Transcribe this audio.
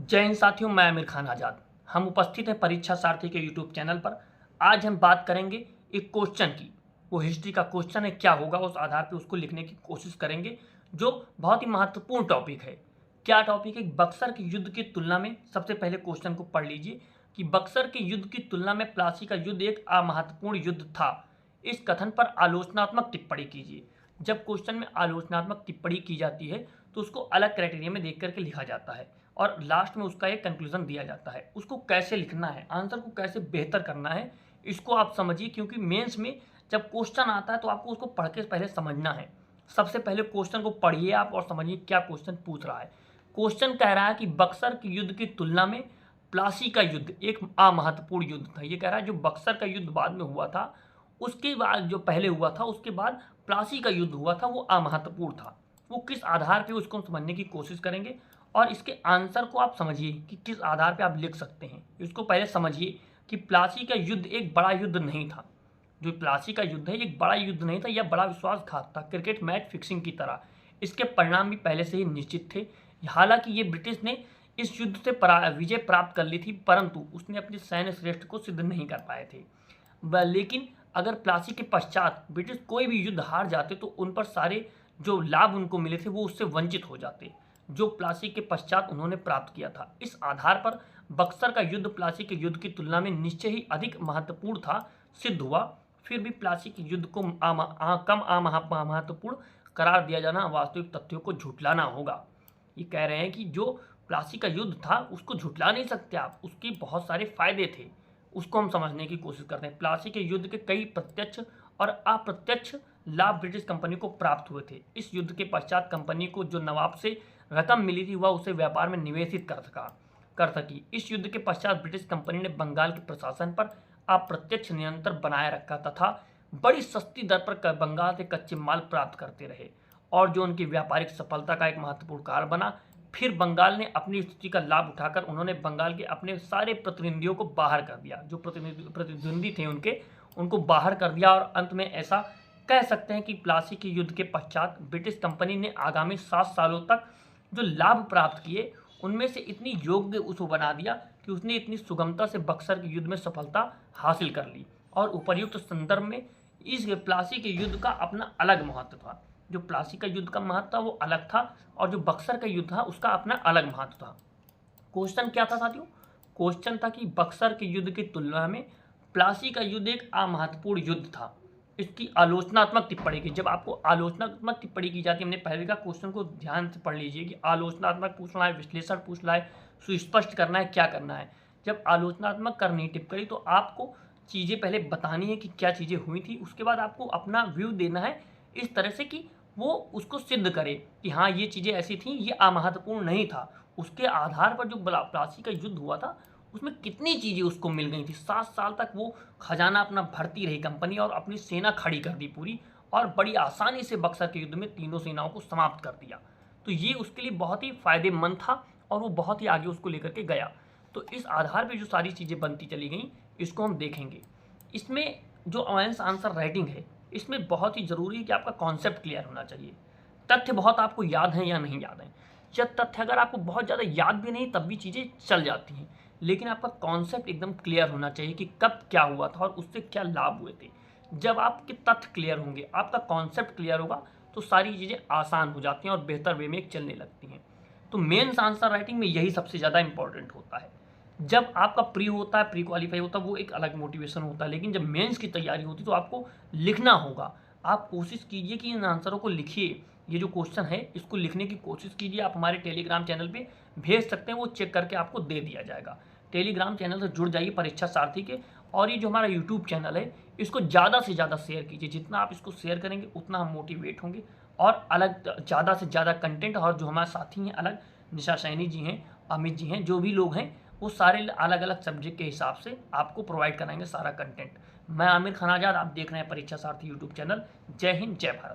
जय हिंद साथियों, मैं आमिर खान आज़ाद। हम उपस्थित हैं परीक्षा सारथी के यूट्यूब चैनल पर। आज हम बात करेंगे एक क्वेश्चन की। वो हिस्ट्री का क्वेश्चन है, क्या होगा उस आधार पे उसको लिखने की कोशिश करेंगे, जो बहुत ही महत्वपूर्ण टॉपिक है। क्या टॉपिक है? बक्सर के युद्ध की तुलना में। सबसे पहले क्वेश्चन को पढ़ लीजिए कि बक्सर के युद्ध की तुलना में प्लासी का युद्ध एक अमहत्वपूर्ण युद्ध था। इस कथन पर आलोचनात्मक टिप्पणी कीजिए। जब क्वेश्चन में आलोचनात्मक टिप्पणी की जाती है तो उसको अलग क्राइटेरिया में देख करके लिखा जाता है और लास्ट में उसका एक कंक्लूजन दिया जाता है। उसको कैसे लिखना है, आंसर को कैसे बेहतर करना है, इसको आप समझिए, क्योंकि मेंस में जब क्वेश्चन आता है तो आपको उसको पढ़ के पहले समझना है। सबसे पहले क्वेश्चन को पढ़िए आप और समझिए क्या क्वेश्चन पूछ रहा है। क्वेश्चन कह रहा है कि बक्सर के युद्ध की तुलना में प्लासी का युद्ध एक अमहत्वपूर्ण युद्ध था। ये कह रहा है जो बक्सर का युद्ध बाद में हुआ था, उसके बाद जो पहले हुआ था, उसके बाद प्लासी का युद्ध हुआ था, वो अमहत्वपूर्ण था। वो किस आधार पे उसको समझने की कोशिश करेंगे और इसके आंसर को आप समझिए कि किस आधार पे आप लिख सकते हैं। इसको पहले समझिए कि प्लासी का युद्ध एक बड़ा युद्ध नहीं था। जो प्लासी का युद्ध है एक बड़ा युद्ध नहीं था, यह बड़ा विश्वासघात था, क्रिकेट मैच फिक्सिंग की तरह। इसके परिणाम भी पहले से ही निश्चित थे। हालांकि ये ब्रिटिश ने इस युद्ध से विजय प्राप्त कर ली थी, परंतु उसने अपनी सैन्य श्रेष्ठ को सिद्ध नहीं कर पाए थे। लेकिन अगर प्लासी के पश्चात ब्रिटिश कोई भी युद्ध हार जाते तो उन पर सारे जो लाभ उनको मिले थे वो उससे वंचित हो जाते, जो प्लासी के पश्चात उन्होंने प्राप्त किया था। इस आधार पर बक्सर का युद्ध प्लासी के युद्ध की तुलना में निश्चय ही अधिक महत्वपूर्ण था सिद्ध हुआ। फिर भी प्लासी के युद्ध को कम महत्वपूर्ण करार दिया जाना वास्तविक तथ्यों को झुठलाना होगा। ये कह रहे हैं कि जो प्लासी का युद्ध था उसको झुठला नहीं सकते आप, उसके बहुत सारे फायदे थे। उसको हम समझने की कोशिश करते हैं। प्लासी के युद्ध के कई प्रत्यक्ष और अप्रत्यक्ष लाभ ब्रिटिश कंपनी को प्राप्त हुए थे। इस युद्ध के पश्चात कंपनी को जो नवाब से रकम मिली थी वह उसे व्यापार में निवेशित कर सकी। इस युद्ध के पश्चात ब्रिटिश कंपनी ने बंगाल के प्रशासन पर अप्रत्यक्ष नियंत्रण बनाए रखा तथा बड़ी सस्ती दर पर बंगाल से कच्चे माल प्राप्त करते रहे, और जो उनकी व्यापारिक सफलता का एक महत्वपूर्ण कारण बना। फिर बंगाल ने अपनी स्थिति का लाभ उठाकर उन्होंने बंगाल के अपने सारे प्रतिनिधियों को बाहर कर दिया। जो प्रतिद्वंदी थे उनको बाहर कर दिया, और अंत में ऐसा कह सकते हैं कि प्लासी के युद्ध के पश्चात ब्रिटिश कंपनी ने आगामी 7 सालों तक जो लाभ प्राप्त किए उनमें से इतनी योग्य उसको बना दिया कि उसने इतनी सुगमता से बक्सर के युद्ध में सफलता हासिल कर ली। और उपर्युक्त संदर्भ में इस प्लासी के युद्ध का अपना अलग महत्व था। जो प्लासी का युद्ध का महत्व था वो अलग था, और जो बक्सर का युद्ध था उसका अपना अलग महत्व था। क्वेश्चन क्या था साथियों? क्वेश्चन था कि बक्सर के युद्ध की तुलना में प्लासी का युद्ध एक अमहत्वपूर्ण युद्ध था। इसकी आलोचनात्मक टिप्पणी की। जब आपको आलोचनात्मक टिप्पणी की जाती है, हमने पहले का क्वेश्चन को ध्यान से पढ़ लीजिए कि आलोचनात्मक पूछना है, विश्लेषण पूछना है, सुस्पष्ट करना है, क्या करना है। जब आलोचनात्मक करनी टिप्पणी तो आपको चीज़ें पहले बतानी है कि क्या चीज़ें हुई थी, उसके बाद आपको अपना व्यू देना है इस तरह से कि वो उसको सिद्ध करे कि हाँ ये चीज़ें ऐसी थी, ये अमहत्वपूर्ण नहीं था। उसके आधार पर जो प्लासी का युद्ध हुआ था उसमें कितनी चीज़ें उसको मिल गई थी। 7 साल तक वो खजाना अपना भरती रही कंपनी और अपनी सेना खड़ी कर दी पूरी, और बड़ी आसानी से बक्सर के युद्ध में तीनों सेनाओं को समाप्त कर दिया। तो ये उसके लिए बहुत ही फायदेमंद था और वो बहुत ही आगे उसको लेकर के गया। तो इस आधार पर जो सारी चीज़ें बनती चली गई इसको हम देखेंगे। इसमें जो आंसर राइटिंग है इसमें बहुत ही ज़रूरी है कि आपका कॉन्सेप्ट क्लियर होना चाहिए। तथ्य बहुत आपको याद हैं या नहीं याद हैं। जब तथ्य अगर आपको बहुत ज़्यादा याद भी नहीं तब भी चीज़ें चल जाती हैं, लेकिन आपका कॉन्सेप्ट एकदम क्लियर होना चाहिए कि कब क्या हुआ था और उससे क्या लाभ हुए थे। जब आपके तथ्य क्लियर होंगे, आपका कॉन्सेप्ट क्लियर होगा, तो सारी चीज़ें आसान हो जाती हैं और बेहतर वे में चलने लगती हैं। तो मेंस आंसर राइटिंग में यही सबसे ज़्यादा इंपॉर्टेंट होता है। जब आपका प्री होता है, प्री क्वालिफाई होता है, वो एक अलग मोटिवेशन होता है, लेकिन जब मेंस की तैयारी होती है तो आपको लिखना होगा। आप कोशिश कीजिए कि इन आंसरों को लिखिए। ये जो क्वेश्चन है इसको लिखने की कोशिश कीजिए। आप हमारे टेलीग्राम चैनल पे भेज सकते हैं, वो चेक करके आपको दे दिया जाएगा। टेलीग्राम चैनल से जुड़ जाइए परीक्षा सारथी के। और ये जो हमारा यूट्यूब चैनल है इसको ज़्यादा से ज़्यादा शेयर कीजिए। जितना आप इसको शेयर करेंगे उतना हम मोटिवेट होंगे और अलग ज़्यादा से ज़्यादा कंटेंट, और जो हमारे साथी हैं अलग, निशा सैनी जी हैं, अमित जी हैं, जो भी लोग हैं वो सारे अलग अलग सब्जेक्ट के हिसाब से आपको प्रोवाइड कराएंगे सारा कंटेंट। मैं आमिर खान आज़ाद, आप देख रहे हैं परीक्षा सारथी यूट्यूब चैनल। जय हिंद, जय भारत।